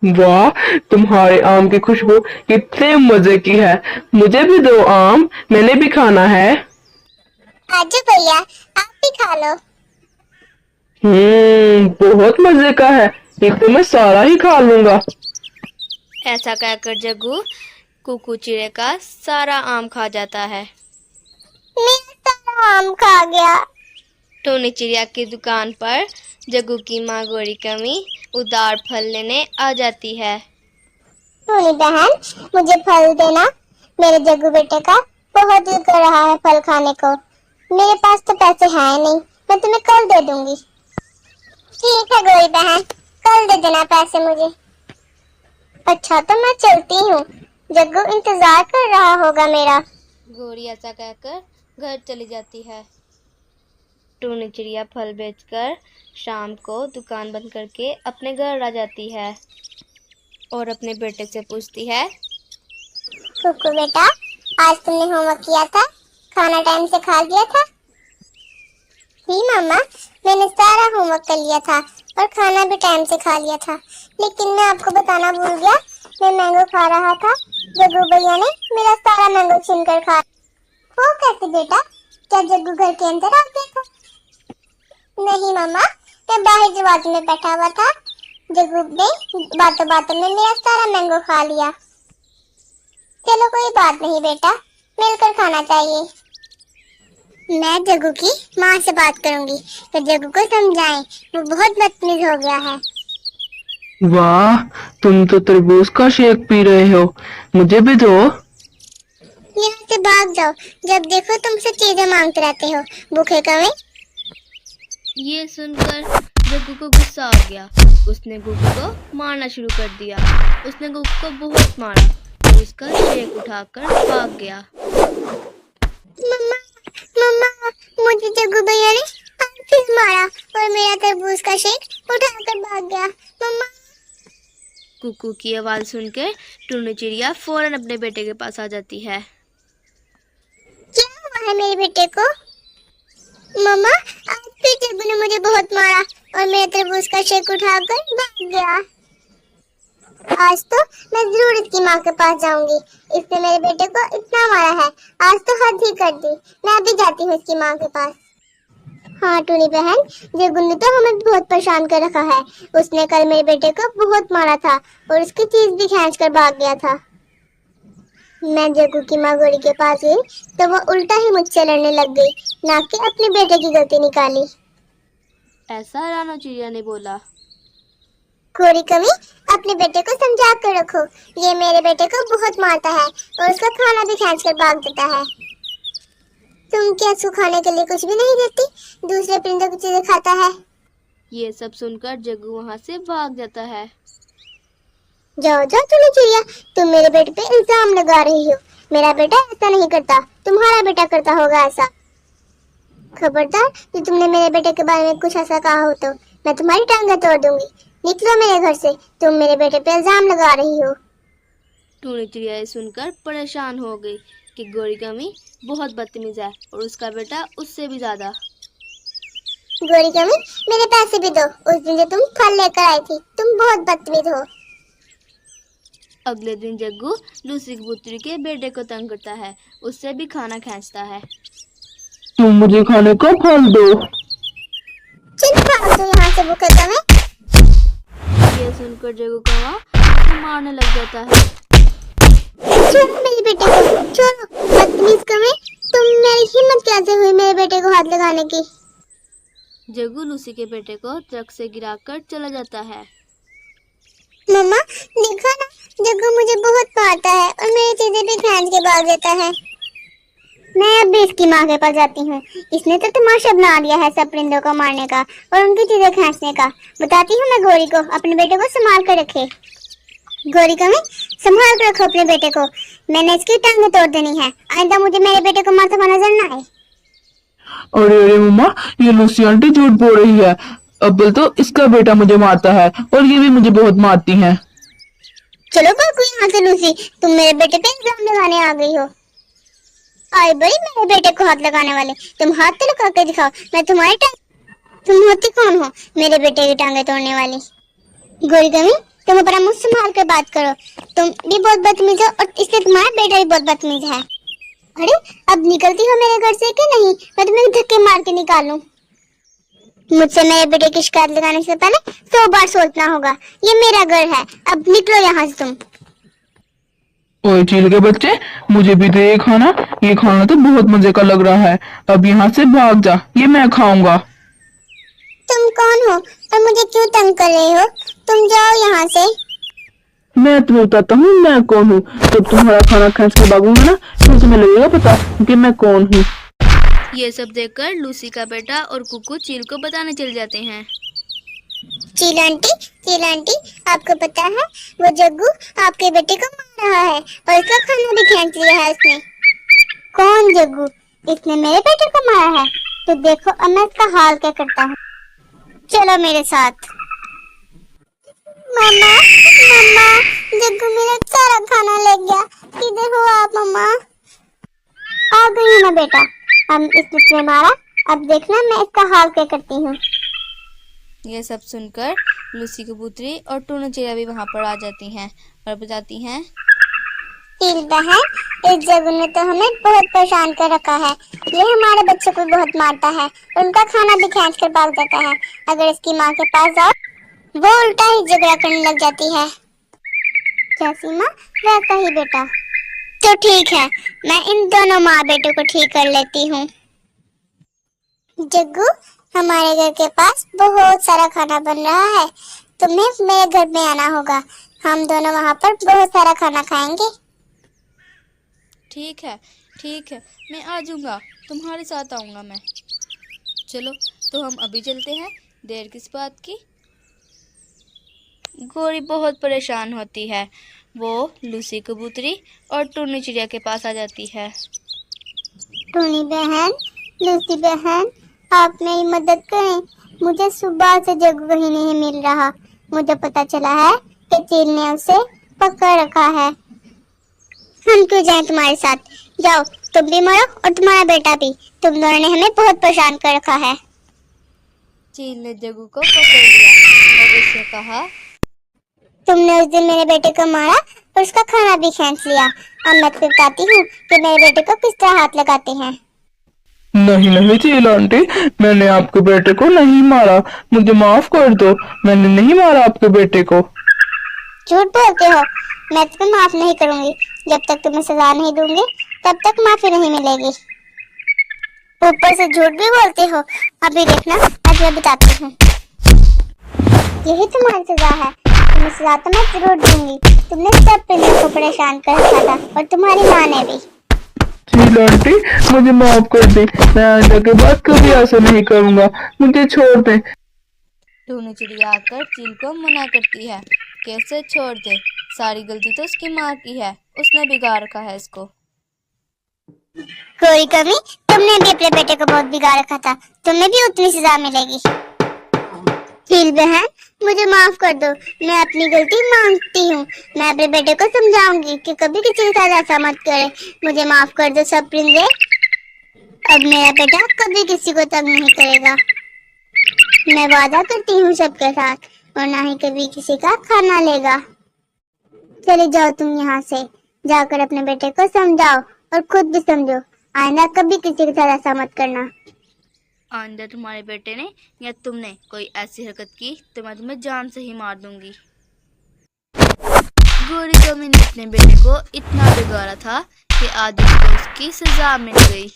वाह, तुम्हारे आम की खुशबू कितने मजे की है। मुझे भी दो आम, मैंने भी खाना है। आजू भैया, आप भी खा लो। बहुत मजे का है। ये तो मैं सारा ही खा लूंगा। ऐसा कहकर जग्गू कुकू चिड़े का सारा आम खा जाता है। मेरा सारा आम खा गया। टोनी चिड़िया की दुकान पर जग्गू की माँ गोरी कमी उदार फल लेने आ जाती है। टोनी बहन, मुझे फल देना। मेरे जग्गू बेटे का बहुत दिल कर रहा है फल खाने को। मेरे पास तो पैसे हैं नहीं, मैं तुम्हें कल दे दूंगी। ठीक है गोरी बहन, कल दे देना पैसे मुझे। अच्छा तो मैं चलती हूँ, जग्गू इंतजार कर रहा होगा मेरा। गोरी ऐसा कहकर घर चली जाती है। टोनी चिड़िया फल बेचकर शाम को दुकान बंद करके अपने घर आ जाती है और अपने बेटे से पूछती है, कुकू बेटा, आज तुमने होमवर्क किया था? खाना टाइम से खा लिया था? जी मामा, मैंने सारा होमवर्क कर लिया था और खाना भी टाइम से खा लिया था। लेकिन मैं आपको बताना भूल गया, मैं मैंगो खा रहा था। जग्गू भैया ने मेरा सारा मैंगो छीन कर खा। वो कैसे बेटा? क्या जग्गू घर के अंदर आ गया था? नहीं मामा, मैं बाहर दरवाजे में बैठा हुआ था। जग्गू ने बातों बातों में मेरा सारा मैंगो खा लिया। चलो कोई बात नहीं बेटा, मिलकर खाना चाहिए। मैं जग्गू की माँ से बात करूंगी तो जग्गू को समझाएं, वो बहुत बदतमीज हो गया है। वाह, तुम तो तरबूज का शेक पी रहे हो। मुझे भी दो। यहाँ से भाग जाओ, जब देखो तुमसे चीजें मांगते रहते हो, भूखे कौवे। ये सुनकर जग्गू को गुस्सा आ गया। उसने गुग्गू को मारना शुरू कर दिया। उसने गुग्गू को बहुत मारा और उसका शेक उठाकर भाग गया। मम्मा, मम्मा, मुझे जग्गू भैया ने आज फिर मारा और मेरा तरबूज का शेक उठाकर भाग गया। मम्मा। कुकू की आवाज सुनकर टुन्नू चिड़िया फौरन अपने बेटे के पास आ जाती है। क्या हुआ है मेरे बेटे को? मम्मा, आज फिर जग्गू ने मुझे बहुत मारा और मेरा तरबूज का शेक उठाकर भाग गया। आज तो मैं जरूर इसकी माँ के पास जाऊंगी। इसने मेरे बेटे को इतना मारा है, आज तो हद ही कर दी। मैं भी जाती हूँ इसकी माँ के पास। हाँ टूनी बहन, जग्गू ने तो हमें बहुत परेशान कर रखा है। उसने कल मेरे बेटे को बहुत मारा था और उसकी चीज भी खींच कर भाग गया था। मैं जग्गू की माँ गोरी के पास गई तो वो उल्टा ही मुझसे लड़ने लग गई, ना कि अपने बेटे की गलती निकाली। ऐसा रानो चिड़िया ने बोला। गोरी कमी, अपने बेटे को समझा कर रखो। ये मेरे बेटे को बहुत मारता है और उसका खाना भी खींच कर भाग देता है। तुम क्या उसको खाने के लिए कुछ भी नहीं देती? दूसरे परिंदों की चीजें खाता है। ये सब सुनकर जग्गू वहाँ से भाग जाता है। जाओ जाओ टूनी चिड़िया, तुम मेरे बेटे पे इल्जाम लगा रही हो। मेरा बेटा ऐसा नहीं करता, तुम्हारा बेटा करता होगा ऐसा। खबरदार, कि तुमने मेरे बेटे के बारे में कुछ ऐसा कहा हो तो मैं तुम्हारी टांगें तोड़ दूंगी। निकलो मेरे घर से, तुम मेरे बेटे पे इल्जाम लगा रही हो। टूनी चिड़िया ये सुनकर परेशान हो गई कि गोरी कमी बहुत बदतमीज है और उसका बेटा उससे भी ज्यादा। गोरी कमी, मेरे पैसे भी दो। उस दिन जो तुम फल लेकर आई थी, तुम बहुत बदतमीज हो। अगले दिन जग्गू लूसी कबूतरी के बेटे को तंग करता है, उससे भी खाना खींचता है। तुम मुझे खाने का फल दो। चल भाग दो यहाँ से भूखे कौवे। ये सुनकर जग्गू कौवा उसे मारने लग जाता है। छोड़ो मेरे बेटे को, छोड़ो बदतमीज कौवे। तुम मेरी हिम्मत कैसे हुई मेरे बेटे को हाथ लगाने की? जग्गू लूसी के बेटे को ट्रक से गिराकर चला जाता है। मम्मा देखो ना, जग्गू मुझे बहुत मारता है और मेरी चीजें भी खींच के भाग देता है। मैं अब भी इसकी माँ के पास जाती हूँ। इसने तो तमाशा बना दिया है सब परिंदों को मारने का और उनकी चीजें खींचने का। बताती हूँ मैं गोरी को, अपने बेटे को संभाल कर रखे। गोरी कमी, संभाल कर रखो अपने बेटे को। मैंने इसकी टांगें तोड़ देनी है। आइंदा मुझे मेरे बेटे को मारता हुआ नजर न आए। अरे अरे मम्मा, ये लूसी आंटी झूठ बोल रही है। अब्बल तो इसका बेटा मुझे मारता है और ये भी मुझे बहुत मारती हैं। चलो भागो यहाँ से लूसी, तुम मेरे बेटे पे इल्जाम लगाने आ गई हो। आए बड़ी मेरे बेटे को हाथ लगाने वाले, तुम हाथ तो लगा के दिखाओ, मैं तुम्हारी टांग। तुम होती कौन हो मेरे बेटे की टांगे तोड़ने वाली? गोरी कमी, तुम अपना मुंह संभाल कर बात करो। तुम भी बहुत बदतमीज हो और इसलिए तुम्हारा बेटा भी बहुत बदतमीज है। अरे अब निकलती हो मेरे घर से कि नहीं? मैं तुम्हें धक्के मार के निकालूं। मुझसे मेरे बेटे की शिकायत लगाने से पहले 100 बार सोचना होगा। ये मेरा घर है, अब निकलो यहाँ से तुम। ओए चील के बच्चे, मुझे भी दे ये खाना तो बहुत मजे का लग रहा है। अब यहाँ से भाग जा, ये मैं खाऊंगा। तुम कौन हो और मुझे क्यों तंग कर रहे हो? तुम जाओ यहाँ से। मैं तुम्हें बताता हूँ मैं कौन हूँ। जब तुम्हारा खाना खींच के भागूंगा ना, तो तुम्हें लगेगा पता कि मैं कौन हूँ। ये सब देखकर लूसी का बेटा और कुकू चील को बताने चल जाते हैं। चील आंटी, आपको पता है वो जग्गू आपके बेटे को मार रहा है और इसका खाना भी खींच लिया है उसने। कौन जग्गू? इसने मेरे बेटे को मारा है? तो देखो अब मैं इसका हाल क्या करता हूँ। चलो मेरे साथ। मम्मा, जग्गू मेरा सारा खाना ले गया। किधर हो आप मम्मा? आ गई हूँ मैं बेटा। अब इसने मारा, अब देखना मैं इसका हाल क्या करती हूँ। ये सब सुनकर लूसी कबूतरी और टूनू चिड़िया भी वहां पर आ जाती हैं और बताती हैं, चील बहन, इस जग्गू ने तो हमें बहुत परेशान कर रखा है। ये हमारे बच्चों को बहुत मारता है, उनका खाना भी खींच कर भाग देता है। अगर इसकी माँ के पास जाओ, वो उल्टा ही झगड़ा करने लग जाती है। जैसी माँ वैसा ही बेटा। तो ठीक है, मैं इन दोनों माँ बेटों को ठीक कर लेती हूँ। जग्गू, हमारे घर के पास बहुत सारा खाना बन रहा है, तुम्हें मेरे घर में आना होगा। हम दोनों वहाँ पर बहुत सारा खाना खाएंगे। ठीक है, मैं आ जाऊंगा, तुम्हारे साथ आऊंगा मैं। चलो तो हम अभी चलते हैं, देर किस बात की। गोरी बहुत परेशान होती है। वो लूसी कबूतरी और टूनी चिड़िया के पास आ जाती है। टूनी बहन, लूसी बहन, आप मेरी मदद करें। मुझे सुबह से जग्गू कहीं नहीं मिल रहा। मुझे पता चला है कि चील ने उसे पकड़ रखा है। हम क्यों जाएं तुम्हारे साथ? जाओ, तुम भी मरो और तुम्हारा बेटा भी। तुम दोनों ने हमें बहुत परेशान कर रखा है। चील ने जग्गू को पकड़ लिया और उससे कहा, तुमने उस दिन मेरे बेटे को मारा और उसका खाना भी खींच लिया। अब मैं तुम्हें बताती हूँ कि मेरे बेटे को किस तरह हाथ लगाते हैं। नहीं चील आंटी, मैंने आपके बेटे को नहीं मारा, मुझे माफ कर दो। मैंने नहीं मारा आपके बेटे को। झूठ बोलते हो, मैं तुम्हें माफ नहीं करूंगी। जब तक तुम्हें सजा नहीं दूंगी तब तक माफी नहीं मिलेगी। ऊपर से झूठ भी बोलते हो। अभी देखना, आज मैं बताती हूँ। यही तुम्हारी सजा है। तुम्हें सजा तो मैं जरूर दूंगी। तुमने सब परिंदों को परेशान कर रखा था और तुम्हारी माँ ने भी। चील आंटी, मुझे माफ कर दे। मैं आने के बाद कभी ऐसा नहीं करूंगा, मुझे छोड़ दे। टूनी चिड़िया आकर चील को मना करती है, कैसे छोड़ दे, सारी गलती तो उसकी माँ की है, उसने बिगाड़ रखा है इसको। कोई कमी, तुमने भी अपने बेटे को बहुत बिगाड़ रखा था, तुम्हें भी उतनी सजा मिलेगी। चील बहन, मुझे माफ कर दो, मैं अपनी गलती मानती हूँ। मैं अपने बेटे को समझाऊंगी कि कभी किसी के साथ ऐसा मत करे। मुझे माफ कर दो सब परिंदे। अब मेरा बेटा कभी किसी को तंग नहीं करेगा। मैं वादा करती हूँ सबके साथ, और ना ही कभी किसी का खाना लेगा। चले जाओ तुम यहाँ से, जाकर अपने बेटे को समझाओ और खुद भी समझो। आइंदा कभी किसी के साथ ऐसा मत करना। आइंदा तुम्हारे बेटे ने या तुमने कोई ऐसी हरकत की तो मैं तुम्हें जान से ही मार दूंगी। गोरी कमी ने अपने बेटे को इतना बिगाड़ा था कि आज उसको उसकी सजा मिल गई।